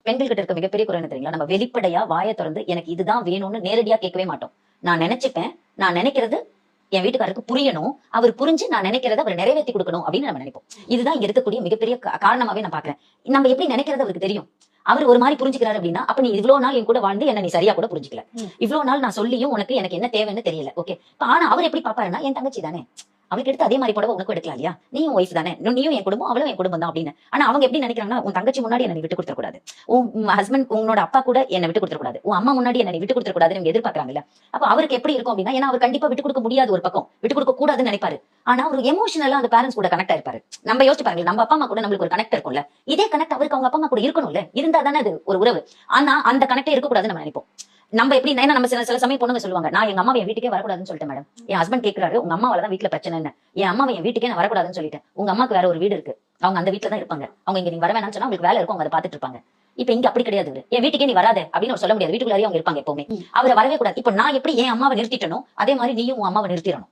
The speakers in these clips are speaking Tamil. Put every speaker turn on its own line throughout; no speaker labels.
பெண்கள் கிட்ட இருக்க மிகப்பெரிய குறை என்ன தெரியுங்களா? நம்ம வெளிப்படையா வாயை திறந்து எனக்கு இதுதான் வேணும்னு நேரடியா கேட்கவே மாட்டோம். நான் நினைச்சுப்பேன், நான் நினைக்கிறது என் வீட்டுக்காரருக்கு புரியணும், அவர் புரிஞ்சு நான் நினைக்கிறத அவர் நிறைவேற்றி கொடுக்கணும் அப்படின்னு நம்ம நினைப்போம். இதுதான் இங்க இருக்கக்கூடிய மிகப்பெரிய காரணமாவே நான் பாக்குறேன். நம்ம எப்படி நினைக்கிறது அவருக்கு தெரியும். அவர் ஒரு மாதிரி புரிஞ்சுக்கிறாரு அப்படின்னா, அப்ப நீ இவ்வளவு நாள் என் கூட வாழ்ந்து என்ன நீ சரியா கூட புரிஞ்சுக்கல. இவ்வளவு நாள் நான் சொல்லியும் உனக்கு எனக்கு என்ன தேவைன்னு தெரியல. ஓகே, ஆனா அவர் எப்படி பாப்பாருன்னா, என் தங்கச்சி தானே, அவளுக்கு எடுத்து அதே மாதிரி புடவை உனக்கு எடுக்கலாம் இல்லையா, நீயும் ஒய்ஃப் தானே, நீயும் என் குடும்பம் அவளும் என் குடும்பம் தான் அப்படின்னு. ஆனா அவங்க எப்படி நினைக்கிறாங்கன்னா, உன் தங்கச்சி முன்னாடி என்ன விட்டு கொடுத்துட கூடாது, உன் ஹஸ்பண்ட் உன்னோட அப்பா கூட என்ன விட்டு கொடுத்துட கூடாது, உன் அம்மா முன்னாடி என்ன விட்டு கொடுத்துட கூடாதுன்னு எதிர்பார்க்கறாங்கல்ல. அப்ப அவருக்கு எப்படி இருக்கும் அப்படின்னா, ஏன்னா அவர் கண்டிப்பா விட்டு கொடுக்க முடியாது, ஒரு பக்கம் விட்டு கொடுக்க கூடாதுன்னு நினைப்பாரு. ஆனா ஒரு எமோஷனலா அந்த பேரண்ட்ஸ் கூட கனெக்ட் ஆயிருப்பாரு. நம்ம யோசிச்சு பாருங்க, நம்ம அப்பா அம்மா கூட நம்மளுக்கு ஒரு கனெக்ட் இருக்கும்ல, இதே கனெக்ட் அவருக்கு அவங்க அப்பா அம்மா கூட இருக்கணும்ல, இருந்தா தானே அது ஒரு உறவு. ஆனா அந்த கனெக்டே இருக்கக்கூடாதுன்னு நம்ம நினைப்போம். நம்ம எப்படி நம்ம சில சமயம் பொண்ணுங்க சொல்லுவாங்க, நான் எங்க அம்மாவை என் வீட்டுக்கே வரக்கூடாதுன்னு சொல்லிட்டேன் மேடம். என் ஹஸ்பண்ட் கேட்கிறாரு, உங்க அம்மாவாலதான் வீட்டுல பிரச்சனை, என் அம்மாவை என் வீட்டுக்கே நான் வரக்கூடாதுன்னு சொல்லிட்டேன். உங்க அம்மாக்கு வேற ஒரு வீடு இருக்கு, அவங்க அந்த வீட்டுல தான் இருப்பாங்க, அவங்க இங்க நீங்க வர வேணாம்னு சொன்னா உங்களுக்கு வேலை இருக்கும், அவங்க அதை பாத்துட்டு இருப்பாங்க. இப்ப இங்க அப்படி கிடையாது, என் வீட்டுக்கே நீ வராத அப்படின்னு சொல்ல முடியாது, வீட்டுக்குள்ளாரே அவங்க இருப்பாங்க எப்பவுமே, அவரை வரவே கூடாது. இப்ப நான் எப்படி என் அம்மாவை நிறுத்திட்டனும், அதே மாதிரி நீயும் உன் அம்மாவை நிறுத்திடணும்.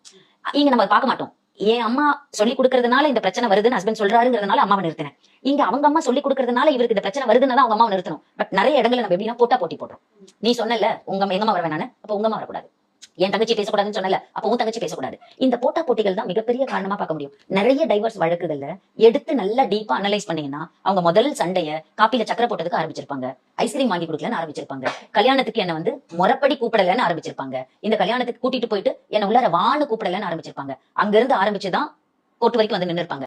இங்க நம்ம பார்க்க மாட்டோம், என் அம்மா சொல்லி கொடுக்கறதுனால இந்த பிரச்சனை வருதுன்னு ஹஸ்பண்ட் சொல்றாருங்கிறதுனால அம்மாவை நிறுத்தினேன். இங்க அவங்க அம்மா சொல்லி கொடுக்கறதுனால இவருக்கு இந்த பிரச்சனை வருதுன்னு அவங்க அம்மாவை நிறுத்தணும். பட் நிறைய இடங்களை நம்ம எப்படின்னா போட்டி போடுறோம். நீ சொன்னல எங்க அம்மா வர வேணானு, அப்ப உங்க அம்மா வரக்கூடாது. என் தங்கச்சி பேசக்கூடாதுன்னு சொன்னல, அப்ப உன் தங்கச்சி பேசக்கூடாது. இந்த போட்டிகள் தான் மிகப்பெரிய காரணமா பார்க்க முடியும். நிறைய டைவர்ஸ் வழக்குகள்ல எடுத்து நல்லா டீப்பா அனலைஸ் பண்ணீங்கன்னா, அவங்க முதல் சண்டைய காப்பில சக்கரை போட்டதுக்கு ஆரம்பிச்சிருப்பாங்க, ஐஸ்கிரீம் வாங்கி கொடுக்கலன்னு ஆரம்பிச்சிருப்பாங்க, கல்யாணத்துக்கு என்ன முறைப்படி கூப்பிடலன்னு ஆரம்பிச்சிருப்பாங்க, இந்த கல்யாணத்துக்கு கூட்டிட்டு போயிட்டு என்ன உள்ளார வான்னு கூப்பிடலன்னு ஆரம்பிச்சிருப்பாங்க. அங்க இருந்து ஆரம்பிச்சுதான் கோர்ட் வரைக்கும் வந்து நின்று இருப்பாங்க.